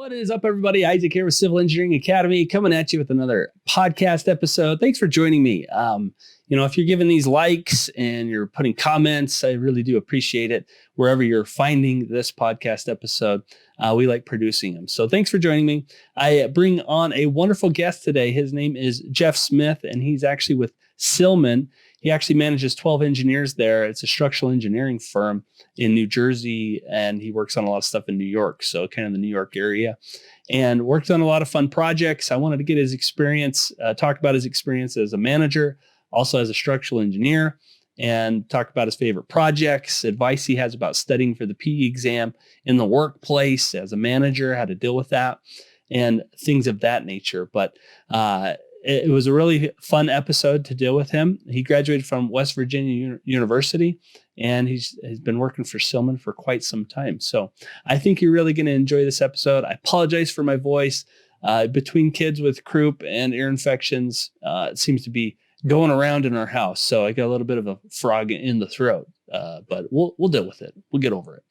What is up, everybody? Isaac here with Civil Engineering Academy, coming at you with another podcast episode. Thanks for joining me. If you're giving these likes and you're putting comments, I really do appreciate it. Wherever you're finding this podcast episode, we like producing them. So thanks for joining me. I bring on a wonderful guest today. His name is Geoff Smith, and he's actually with Silman. He actually manages 12 engineers there. It's a structural engineering firm in New Jersey, and he works on a lot of stuff in New York, so kind of the New York area, and worked on a lot of fun projects. I wanted to get his experience, talk about his experience as a manager, also as a structural engineer, and talk about his favorite projects, advice he has about studying for the PE exam in the workplace as a manager, how to deal with that, and things of that nature. But it was a really fun episode to deal with him. He graduated from West Virginia University, and he's been working for Silman for quite some time. So I think you're really going to enjoy this episode. I apologize for my voice. Between kids with croup and ear infections, it seems to be going around in our house. So I got a little bit of a frog in the throat, but we'll deal with it. We'll get over it.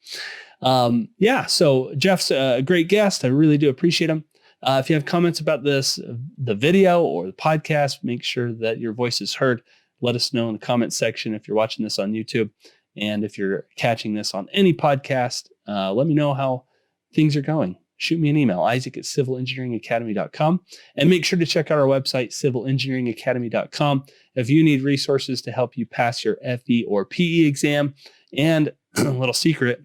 So Jeff's a great guest. I really do appreciate him. If you have comments about this, the video or the podcast, make sure that your voice is heard. Let us know in the comment section if you're watching this on YouTube. And if you're catching this on any podcast, let me know how things are going. Shoot me an email, isaac@civilengineeringacademy.com. And make sure to check out our website, civilengineeringacademy.com, if you need resources to help you pass your FE or PE exam. And a little secret,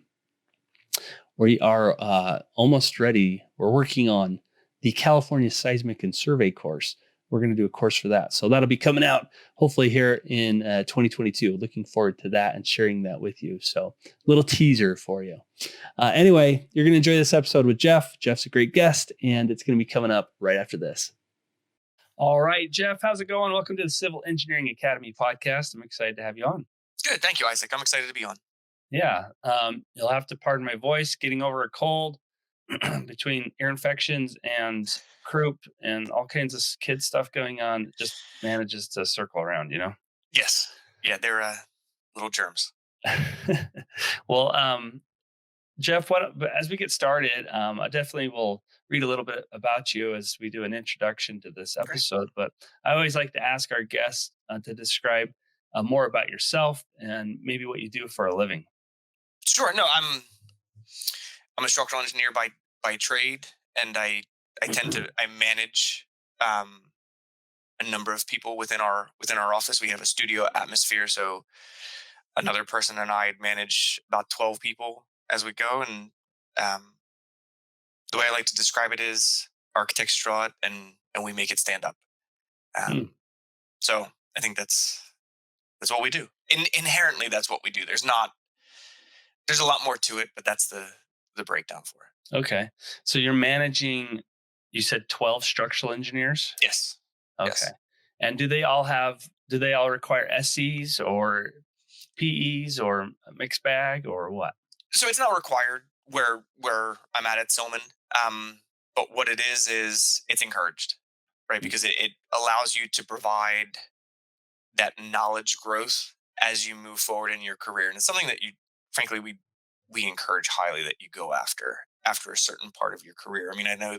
we are almost ready. We're working on the California Seismic and Survey course. We're going to do a course for that. So that'll be coming out hopefully here in 2022. Looking forward to that and sharing that with you. So little teaser for you. Anyway, you're going to enjoy this episode with Geoff. Geoff's a great guest, and it's going to be coming up right after this. All right, Geoff, how's it going? Welcome to the Civil Engineering Academy podcast. I'm excited to have you on. Good. Thank you, Isaac. I'm excited to be on. Yeah. You'll have to pardon my voice, getting over a cold between ear infections and croup and all kinds of kid stuff going on. It just manages to circle around, Yes. Yeah, they're little germs. Well, Geoff, as we get started, I definitely will read a little bit about you as we do an introduction to this episode. Okay. But I always like to ask our guests to describe more about yourself and maybe what you do for a living. Sure. No, I'm a structural engineer by trade, and I manage a number of people within our office. We have a studio atmosphere, so another person and I manage about 12 people as we go. And the way I like to describe it is architects draw it, and we make it stand up. So I think that's what we do. Inherently, that's what we do. There's a lot more to it, but that's the breakdown for it. Okay. So you're managing, you said 12 structural engineers? Yes. Okay. Yes. And do they all require SEs or PEs or a mixed bag or what? So it's not required where I'm at Silman. But what it is it's encouraged, right? Because it allows you to provide that knowledge growth as you move forward in your career. And it's something that frankly, we encourage highly that you go after a certain part of your career. I mean, I know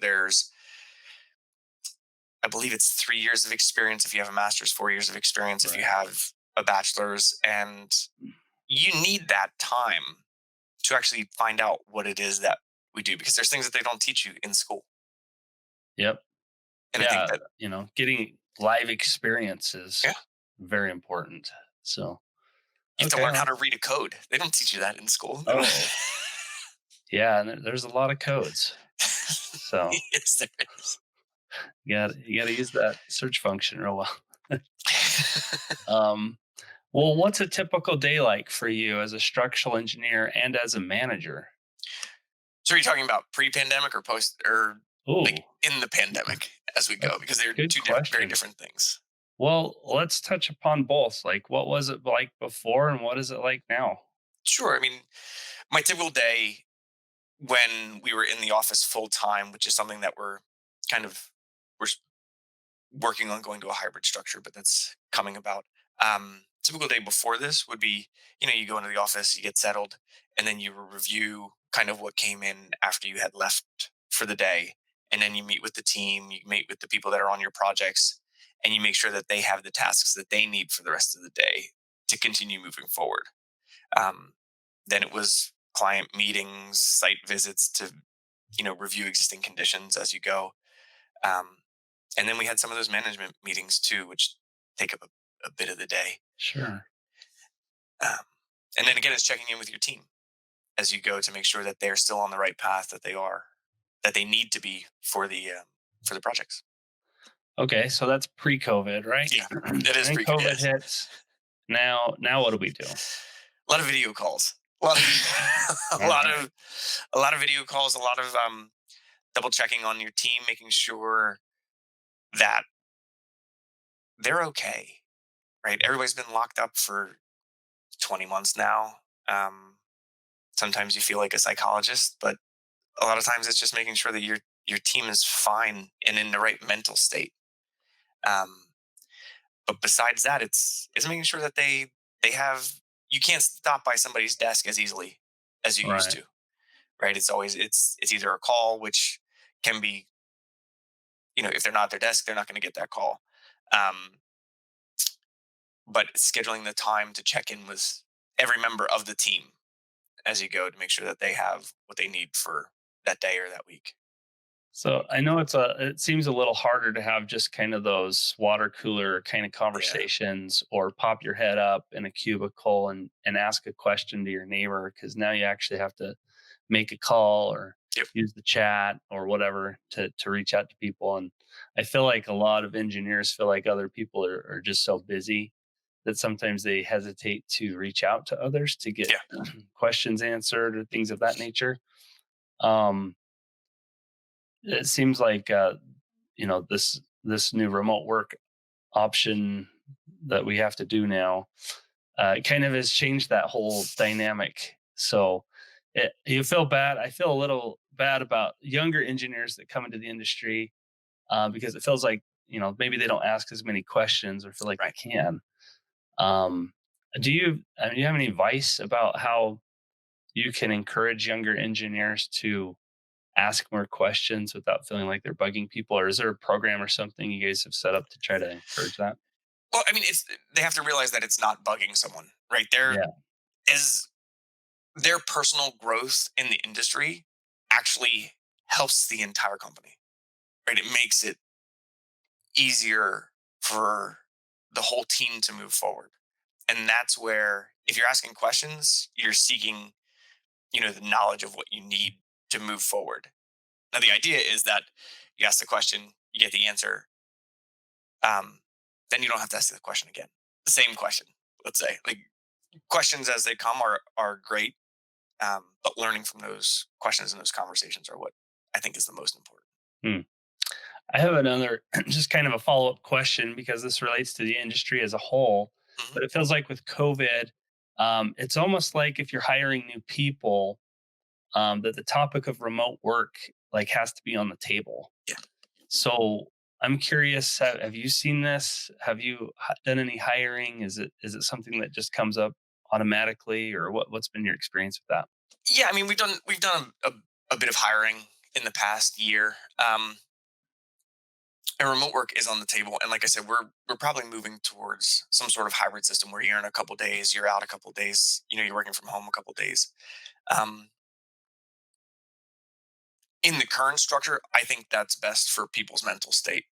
I believe it's 3 years of experience if you have a master's, 4 years of experience if you have a bachelor's, and you need that time to actually find out what it is that we do, because there's things that they don't teach you in school. Yep. And I think that, getting live experience is very important. So you have to learn how to read a code. They don't teach you that in school. Oh. Yeah, and there's a lot of codes. So yes, there is. You got to use that search function real well. Well, what's a typical day like for you as a structural engineer and as a manager? So are you talking about pre-pandemic or post, or like in the pandemic as we go? Because they're two very different things. Well, let's touch upon both. Like, what was it like before and what is it like now? Sure. I mean, my typical day when we were in the office full time, which is something that we're working on going to a hybrid structure, but that's coming about. Typical day before this would be, you go into the office, you get settled, and then you review kind of what came in after you had left for the day, and then you meet with the team, you meet with the people that are on your projects, and you make sure that they have the tasks that they need for the rest of the day to continue moving forward. Um, then it was client meetings, site visits to review existing conditions as you go. Um, and then we had some of those management meetings too, which take up a bit of the day. Sure. Um, and then again, it's checking in with your team as you go to make sure that they're still on the right path, that they need to be for the projects. Okay, so that's pre-COVID, right? Yeah, that is And pretty. COVID Yes, hits. Now what do we do? a lot of video calls, a lot of a All lot right. of a lot of video calls, a lot of double checking on your team, making sure that they're okay. Right, everybody's been locked up for 20 months now. Um, Sometimes you feel like a psychologist, but a lot of times it's just making sure that your team is fine and in the right mental state. Um, but besides that, it's making sure that they have you can't stop by somebody's desk as easily as you used Right. to. Right? It's either a call, which can be, if they're not at their desk, they're not going to get that call. Um, but scheduling the time to check in with every member of the team as you go to make sure that they have what they need for that day or that week. So I know it seems a little harder to have just kind of those water cooler kind of Yeah. conversations or pop your head up in a cubicle and ask a question to your neighbor because now you actually have to make a call or Yep. use the chat or whatever to reach out to people. And I feel like a lot of engineers feel like other people are just so busy that sometimes they hesitate to reach out to others to get Yeah. questions answered or things of that nature. Um, it seems like this new remote work option that we have to do now kind of has changed that whole dynamic. So you feel bad. I feel a little bad about younger engineers that come into the industry because it feels like maybe they don't ask as many questions or feel like they Right. can. Um, do you have any advice about how you can encourage younger engineers to ask more questions without feeling like they're bugging people? Or is there a program or something you guys have set up to try to encourage that? Well, I mean, they have to realize that it's not bugging someone, right? There Yeah. is their personal growth in the industry actually helps the entire company, right? It makes it easier for the whole team to move forward. And that's where, if you're asking questions, you're seeking, the knowledge of what you need to move forward. Now, the idea is that you ask the question, you get the answer, um, then you don't have to ask the question again. The same question, let's say. Like, questions as they come are great, but learning from those questions and those conversations are what I think is the most important. Hmm. I have another, just kind of a follow up question because this relates to the industry as a whole. Hmm. But it feels like with COVID, it's almost like if you're hiring new people, that the topic of remote work like has to be on the table. Yeah. So I'm curious, have you seen this? Have you done any hiring? Is it something that just comes up automatically, or what's been your experience with that? Yeah, I mean, we've done a bit of hiring in the past year. And remote work is on the table, and like I said, we're probably moving towards some sort of hybrid system where you're in a couple days, you're out a couple days, you're working from home a couple days. Um, in the current structure, I think that's best for people's mental state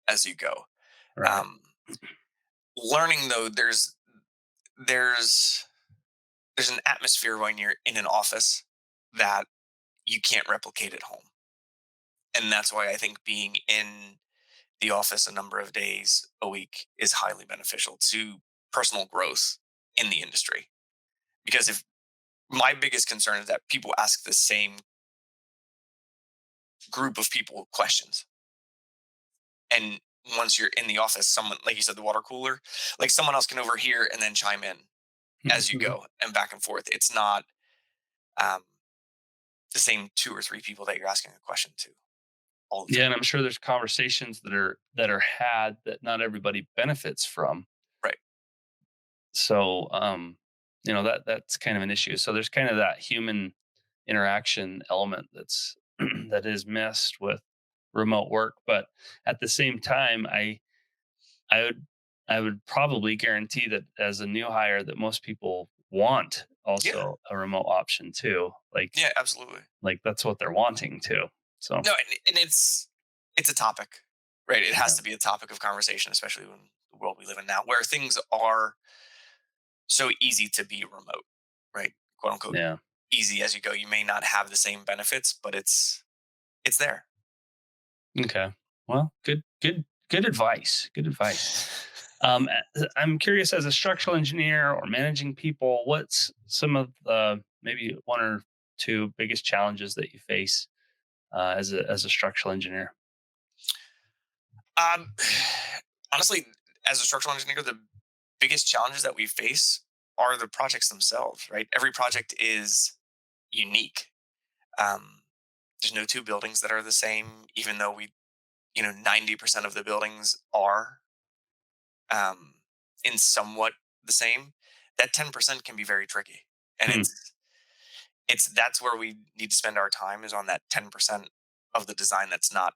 as you go. Right. Um, Learning though, there's there's an atmosphere when you're in an office that you can't replicate at home, and that's why I think being in the office a number of days a week is highly beneficial to personal growth in the industry. Because if my biggest concern is that people ask the same group of people questions, and once you're in the office, someone, like you said, the water cooler, like someone else can overhear and then chime in as you go and back and forth. It's not um, the same two or three people that you're asking a question to all the Yeah, time. and I'm sure there's conversations that are had that not everybody benefits from. Right. So, that's kind of an issue. So there's kind of that human interaction element that's that is missed with remote work. But at the same time, I would I would probably guarantee that as a new hire that most people want Yeah. also a remote option too. Yeah, absolutely. Like that's what they're wanting too. So No, and it's a topic, right? It has yeah. to be a topic of conversation, especially in the world we live in now, where things are so easy to be remote, right? Quote unquote Yeah. easy as you go. You may not have the same benefits, but it's there. Okay. Well, good advice. Good advice. I'm curious, as a structural engineer or managing people, what's some of the maybe one or two biggest challenges that you face as a structural engineer? Um, honestly, as a structural engineer, the biggest challenges that we face are the projects themselves, right? Every project is unique. Um, there's no two buildings that are the same, even though 90% of the buildings are um, in somewhat the same. That 10% can be very tricky. And Hmm. that's where we need to spend our time, is on that 10% of the design that's not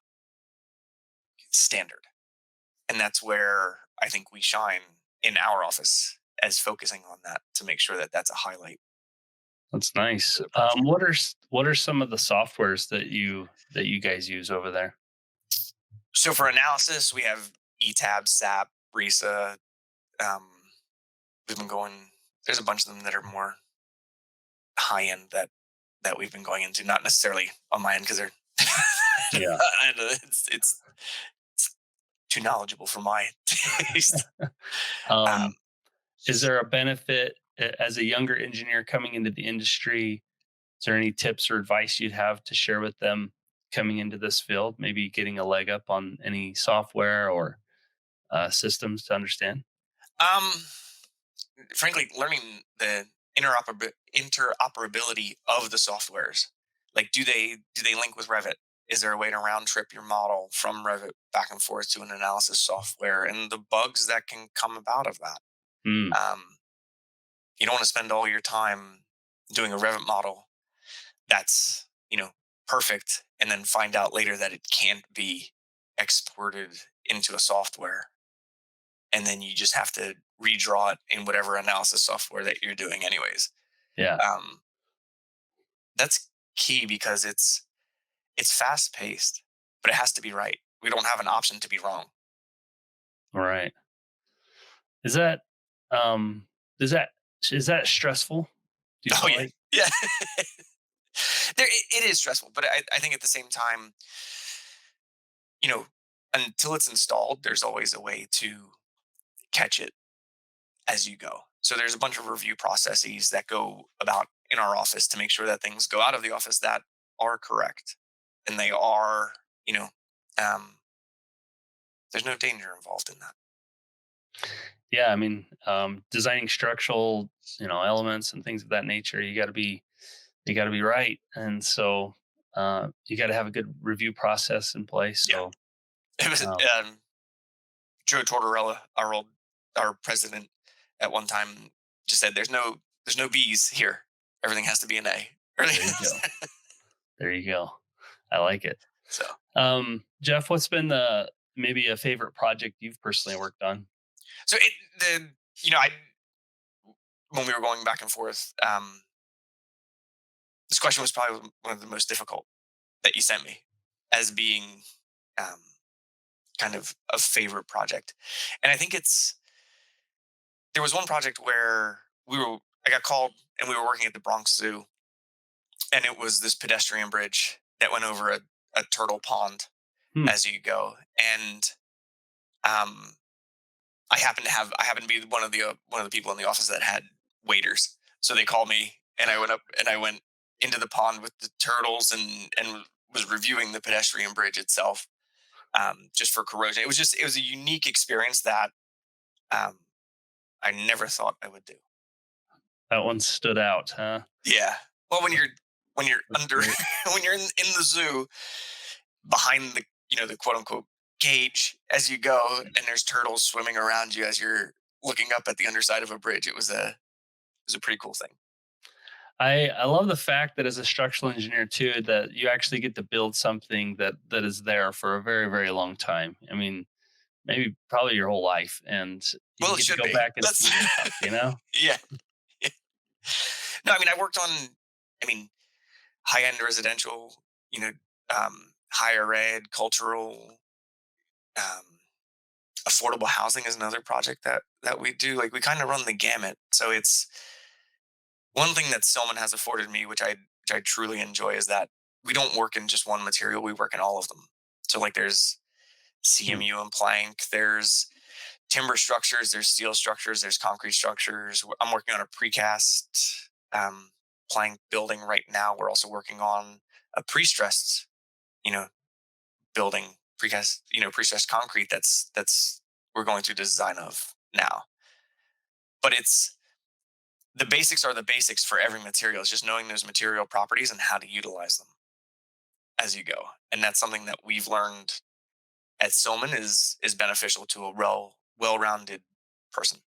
standard. And that's where I think we shine in our office, as focusing on that to make sure that that's a highlight That's for nice. the project. What are some of the softwares that you guys use over there? So for analysis, we have ETAB, SAP, RISA. Um, we've been going. There's a bunch of them that are more high end that we've been going into. Not necessarily on my end, because they're Yeah. it's too knowledgeable for my taste. Um, Um, is there a benefit as a younger engineer coming into the industry? Is there any tips or advice you'd have to share with them coming into this field? Maybe getting a leg up on any software or systems to understand? um, frankly, learning the interoperability of the softwares. Like, do they link with Revit? Is there a way to round trip your model from Revit back and forth to an analysis software, and the bugs that can come about of that? Mm, Um, you don't want to spend all your time doing a Revit model that's perfect, and then find out later that it can't be exported into a software, and then you just have to redraw it in whatever analysis software that you're doing anyways. yeah. um, that's key, because it's fast paced, but it has to be right. We don't have an option to be wrong. All right. Is that um is that is that stressful? Do you Oh feel yeah, like? yeah. It is stressful, but I think at the same time, you know until it's installed, there's always a way to catch it as you go. So there's a bunch of review processes that go about in our office to make sure that things go out of the office that are correct, and they are, you know um, there's no danger involved in that. Yeah, I mean, designing structural, elements and things of that nature, you got to be right, and so you got to have a good review process in place. Yeah. So, It was um, Joe Tortorella, our president, at one time just said, "There's no B's here. Everything has to be an A." there you go. There you go. I like it. So, Jeff, what's been the maybe a favorite project you've personally worked on? so it the I when we were going back and forth, this question was probably one of the most difficult that you sent me, as being um, kind of a favorite project. And I think there was one project where I got called, and we were working at the Bronx Zoo, and it was this pedestrian bridge that went over a turtle pond Hmm. as you go. And um, I happened to be one of the people in the office that had waiters, so they called me, and I went up, and I went into the pond with the turtles, and was reviewing the pedestrian bridge itself, just for corrosion. It was a unique experience that um, I never thought I would do. That one stood out, huh? Yeah. Well, when you're That's under great. when you're in the zoo, behind the quote unquote cage as you go, and there's turtles swimming around you as you're looking up at the underside of a bridge. It was a pretty cool thing. I love the fact that as a structural engineer too, that you actually get to build something that is there for a very, very long time. I mean, maybe probably your whole life, and you Well, it get to should go be. back and see That's this stuff, you know? yeah. Yeah. No, I mean, I worked on, I mean, high end residential, you know, higher ed, cultural, um, affordable housing is another project that we do. Like we kind of run the gamut. So it's one thing that Stillman has afforded me, which I truly enjoy, is that we don't work in just one material. We work in all of them. So like there's Hmm, CMU and plank. There's timber structures. There's steel structures. There's concrete structures. I'm working on a precast um, plank building right now. We're also working on a pre-stressed, you know, building precast, pre-stressed concrete. That's we're going through the design of now. But it's the basics are the basics for every material. It's just knowing those material properties and how to utilize them as you go. And that's something that we've learned at Silman is beneficial to a well-rounded person.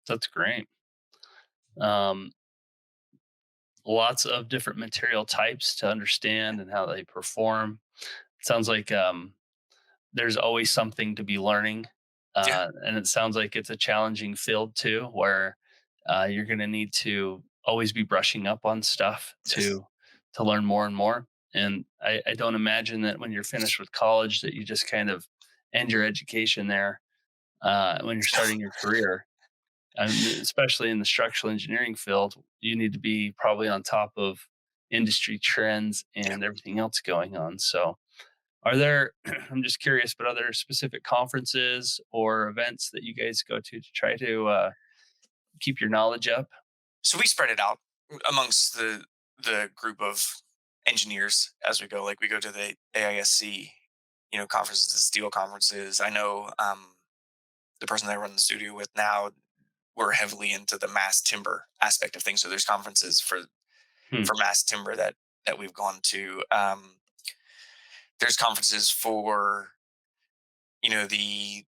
that's great. Um, Lots of different material types to understand and how they perform. Sounds like there's always something to be learning, Yeah. and it sounds like it's a challenging field too, where you're going to need to always be brushing up on stuff to learn more and more. And I don't imagine that when you're finished with college that you just kind of end your education there when you're starting your career. Especially in the structural engineering field, you need to be probably on top of industry trends Yeah. and everything else going on. So, are there, I'm just curious, but are there specific conferences or events that you guys go to try to keep your knowledge up? So we spread it out amongst the group of engineers as we go. Like we go to the AISC, conferences, the steel conferences. I know the person that I run the studio with now, we're heavily into the mass timber aspect of things. So there's conferences Hmm. for mass timber that we've gone to. There's conferences for the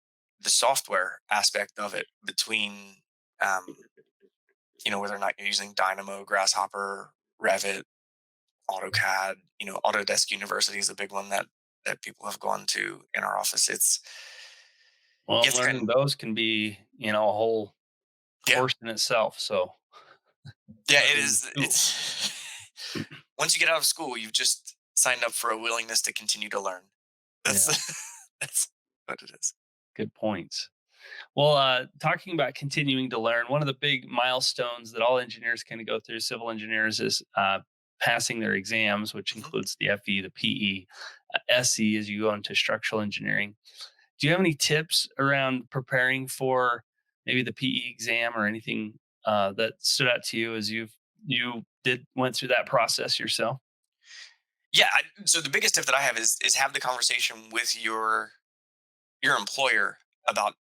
software aspect of it between um, whether or not you're using Dynamo, Grasshopper, Revit, AutoCAD. Autodesk University is a big one that people have gone to in our office. It's Well, you have to learning kind those can be, a whole yeah, course in itself. So, yeah, it learning is. tools. It's once you get out of school, you've just signed up for a willingness to continue to learn. That's Yeah, that's what it is. good points. Well, talking about continuing to learn, one of the big milestones that all engineers kind of go through, civil engineers, is passing their exams, which Mhm. includes the FE, the PE, SE as you go into structural engineering. Do you have any tips around preparing for maybe the PE exam or anything that stood out to you as you did went through that process yourself? Yeah. So the biggest tip that I have is have the conversation with your employer about,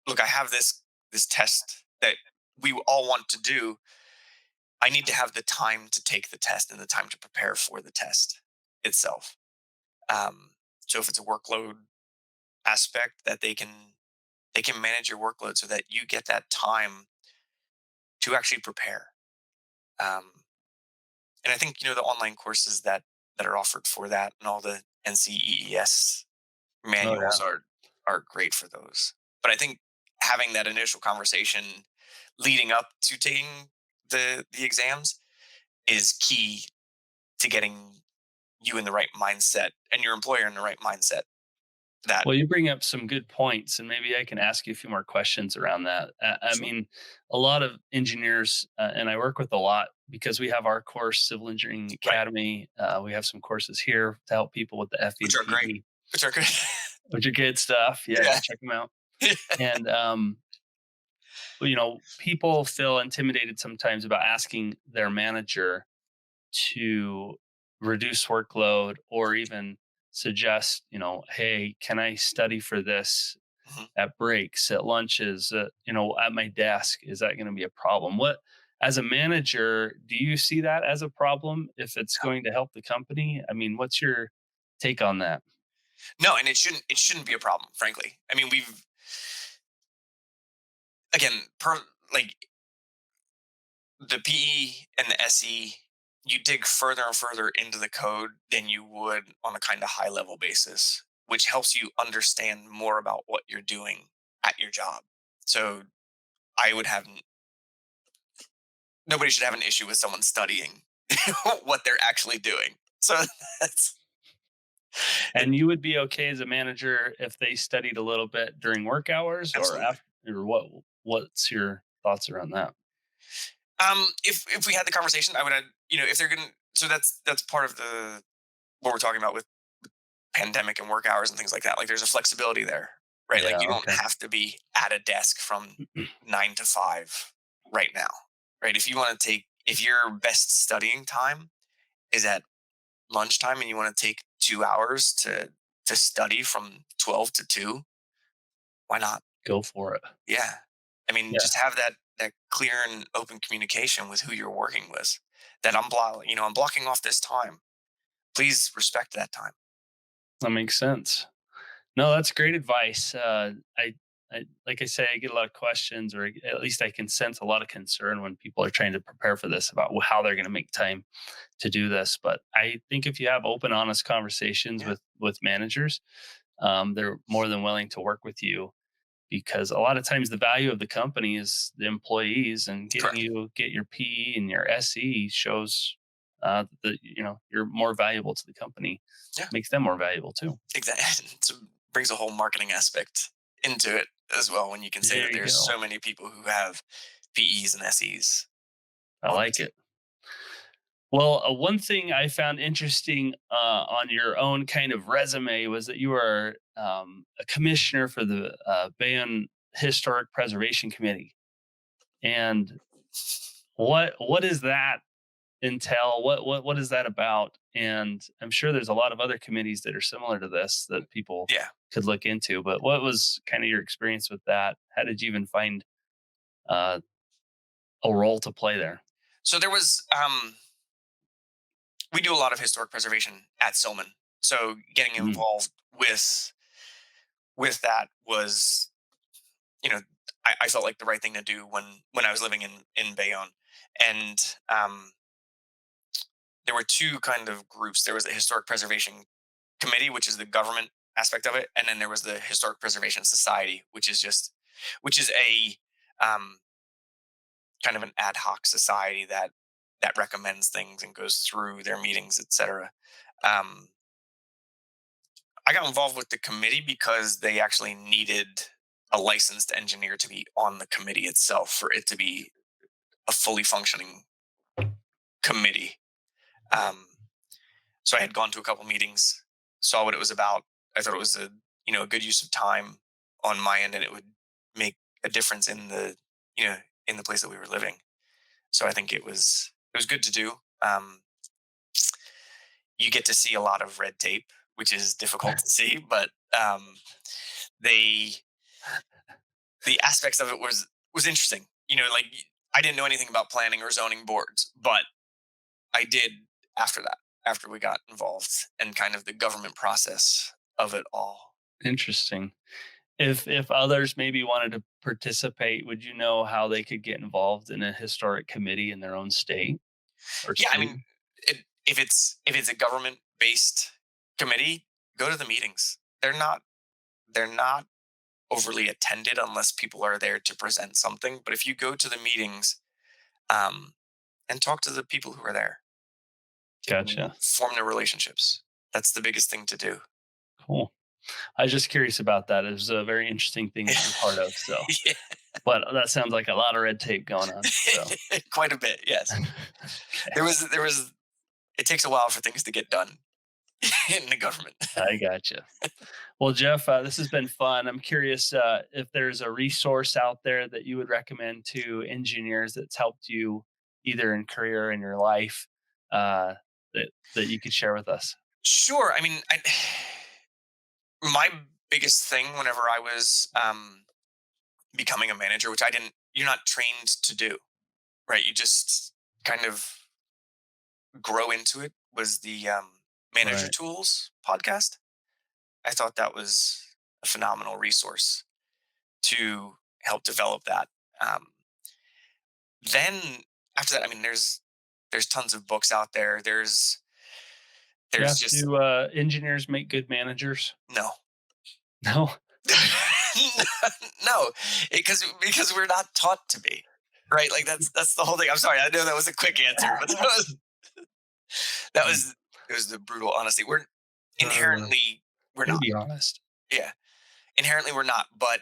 look, I have this test that we all want to do. I need to have the time to take the test and the time to prepare for the test itself. Um, so if it's a workload aspect, that they can manage your workload so that you get that time to actually prepare. Um, and I think the online courses that are offered for that and all the NCEES Oh manuals yeah. are great for those. But I think having that initial conversation leading up to taking the exams is key to getting you in the right mindset and your employer in the right mindset. That Well, you bring up some good points, and maybe I can ask you a few more questions around that. I Sure. mean, a lot of engineers, and I work with a lot because we have our course, Civil Engineering Right, Academy. We have some courses here to help people with the FE which and are great, PE, which are good. which are good stuff. Yeah, Yeah. go check them out. And people feel intimidated sometimes about asking their manager to reduce workload or even suggest, hey, can I study for this Mhm. at breaks, at lunches, at my desk? Is that going to be a problem? What, as a manager, do you see that as a problem if it's going to help the company? I mean, what's your take on that? No, and it shouldn't be a problem, frankly. I mean, we've again, like the PE and the SE, you dig further and further into the code than you would on a kind of high level basis, which helps you understand more about what you're doing at your job. So I would have nobody should have an issue with someone studying what they're actually doing. So that's it, And you would be okay as a manager if they studied a little bit during work hours or absolutely. after, or what's your thoughts around that? If we had the conversation, I would have, if they're gonna, so that's part of the what we're talking about with pandemic and work hours and things like that. Like there's a flexibility there, right? Like Yeah, you don't okay. have to be at a desk from 9 to 5 right now, right? If your best studying time is at lunchtime and you want to take 2 hours to study from 12 to 2, why not? Go for it. Yeah. I mean, Yeah, just have that clear and open communication with who you're working with. That I'm blocking off this time. Please respect that time. that makes sense. No, that's great advice. I like I say, I get a lot of questions, or at least I can sense a lot of concern when people are trying to prepare for this about how they're going to make time to do this. But I think if you have open, honest conversations Yeah, with managers, they're more than willing to work with you, because a lot of times the value of the company is the employees, and getting correct. you get your PE and your SE shows that you're more valuable to the company, Yeah, makes them more valuable too. exactly. So brings a whole marketing aspect into it as well when you can say There that you there's go. so many people who have PEs and SEs I on the like team. it. Well, one thing I found interesting on your own kind of resume was that you are a commissioner for the Bayonne Historic Preservation Committee. And what does that entail? What is that about? And I'm sure there's a lot of other committees that are similar to this that people Yeah. could look into. But what was kind of your experience with that? How did you even find uh, a role to play there? So there was we do a lot of historic preservation at Silman. So getting Mm, involved with that was, you know, I felt like the right thing to do when I was living in Bayonne. And there were two kind of groups. There was a historic preservation committee, which is the government aspect of it, and then there was the Historic Preservation Society, which is a um, kind of an ad hoc society that recommends things and goes through their meetings, etc. Um, I got involved with the committee because they actually needed a licensed engineer to be on the committee itself for it to be a fully functioning committee. Um, so I had gone to a couple meetings, saw what it was about. I thought it was a good use of time on my end, and it would make a difference you know in the place that we were living. So I think it was good to do. You get to see a lot of red tape, which is difficult to see, but they the aspects of it was interesting. Like I didn't know anything about planning or zoning boards, but I did after that, after we got involved and kind of the government process of it all. interesting. If others maybe wanted to participate, would you know how they could get involved in a historic committee in their own state or Yeah, I city? mean, if it's a government based committee, go to the meetings. They're not overly attended unless people are there to present something. But if you go to the meetings, um, and talk to the people who are there, Gotcha. form the relationships. That's the biggest thing to do. Cool. I was just curious about that. It was a very interesting thing to be part of. So, Yeah. but that sounds like a lot of red tape going on. So, Quite a bit, yes. okay, There was it takes a while for things to get done in the government. I gotcha. Well, Jeff, this has been fun. I'm curious if there's a resource out there that you would recommend to engineers that's helped you either in career or in your life, uh, that you could share with us. Sure. I mean, my biggest thing whenever I was becoming a manager, which you're not trained to do, right? You just kind of grow into it, was the Manager Right. Tools podcast. I thought that was a phenomenal resource to help develop that. Um, then after that, I mean, there's tons of books out there. There's Jeff, just do engineers make good managers? no. No. No, because we're not taught to be, right? Like that's the whole thing. I'm sorry, I know that was a quick answer, but that was it was the brutal honesty. Uh, Inherently we're way to not. be honest. Yeah, inherently we're not. But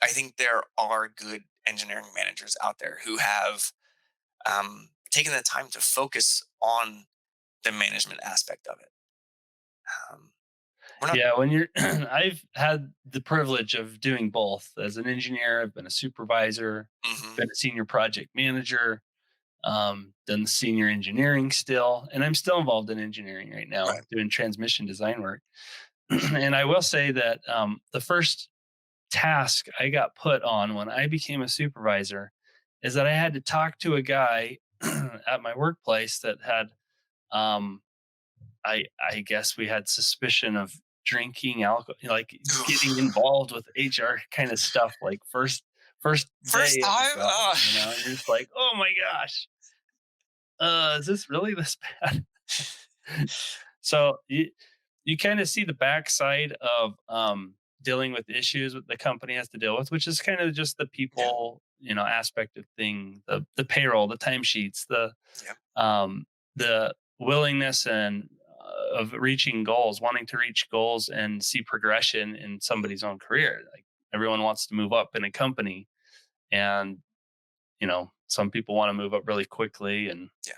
I think there are good engineering managers out there who have taken the time to focus on the management aspect of it. Um, we're not. Yeah, when you're I've had the privilege of doing both. As an engineer, I've been a supervisor, Mhm, been a senior project manager, done the senior engineering still, and I'm still involved in engineering right now, right. doing transmission design work. And I will say that the first task I got put on when I became a supervisor is that I had to talk to a guy at my workplace that had um, I guess we had suspicion of drinking alcohol, like getting Oof. involved with HR kind of stuff, like first First day of the time. job, and you're just like, oh my gosh, is this really this bad? So you kind of see the backside of dealing with issues that the company has to deal with, which is kind of just the Yeah, people, aspect of thing, the payroll, the timesheets, yeah. um, the willingness and of reaching goals, wanting to reach goals and see progression in Mhm, somebody's own career. Like everyone wants to move up in a company, and some people want to move up really quickly, and yeah.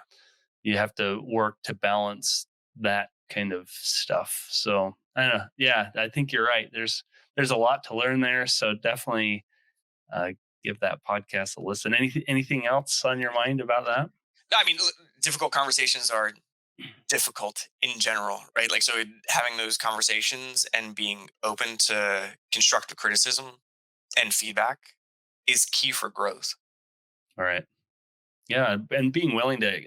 you have to work to balance that kind of stuff. So I don't know. Yeah, I think you're right. There's a lot to learn there. So definitely uh, give that podcast a listen. Anything else on your mind about that? No, I mean, difficult conversations are difficult in general, right? Like, so having those conversations and being open to constructive criticism and feedback is key for growth. All right. Yeah, and being willing to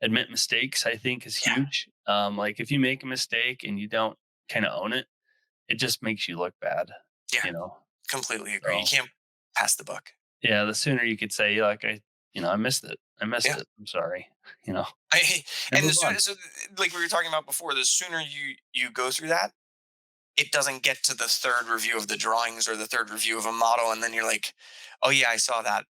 admit mistakes, I think, is Yeah, huge. Like if you make a mistake and you don't kind of own it, it just makes you look bad. yeah, You know. completely agree. You So can't pass the buck. yeah, the sooner you could say like I missed it. I missed Yeah, it. I'm sorry. You know, I and and the move sooner, on. so like we were talking about before, the sooner you go through that, it doesn't get to the third review of the drawings or the third review of a model, and then you're like, oh yeah, I saw that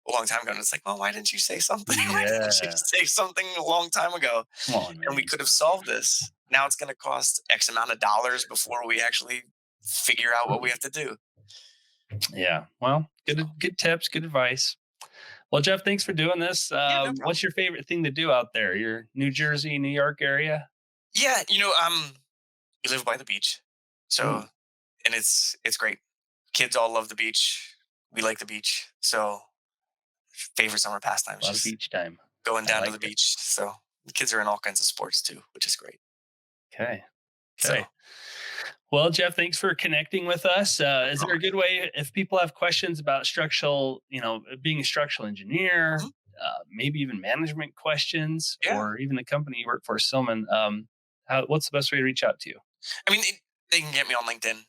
a long time ago, and it's like, well, why didn't you say something? Why didn't you Yeah. say something a long time ago? Come on, And we man. could have solved this. Now it's going to cost X amount of dollars before we actually figure out what we have to do. Yeah. Well, So, good tips, good advice. Well, Jeff, thanks for doing this. yeah, no problem. What's your favorite thing to do out there? Your New Jersey, New York area? Yeah, we live by the beach, Ooh, so and it's great. Kids all love the beach. We like the beach, so favorite summer pastime a is lot of just beach time. going I down to like the it. beach. So the kids are in all kinds of sports too, which is great. Okay. So Okay. Well, Jeff, thanks for connecting with us. no Is there problem. a good way if people have questions about structural, being a structural engineer, Mhm. maybe even management questions, Yeah, or even the company you work for, Silman? What's the best way to reach out to you? I mean they can get me on LinkedIn.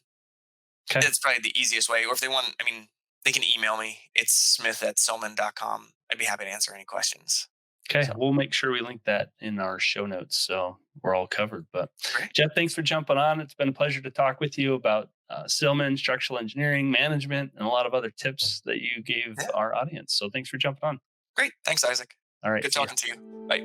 Okay. It's probably the easiest way. Or if they want, I mean, they can email me. It's smith@solman.com. I'd be happy to answer any questions. Okay, So we'll make sure we link that in our show notes so we're all covered. But great. Jeff, thanks for jumping on. It's been a pleasure to talk with you about Silman, structural engineering, management, and a lot of other tips that you gave Yeah, our audience. So thanks for jumping on. great. Thanks, Isaac. All right, Good see you. talking to you. Bye.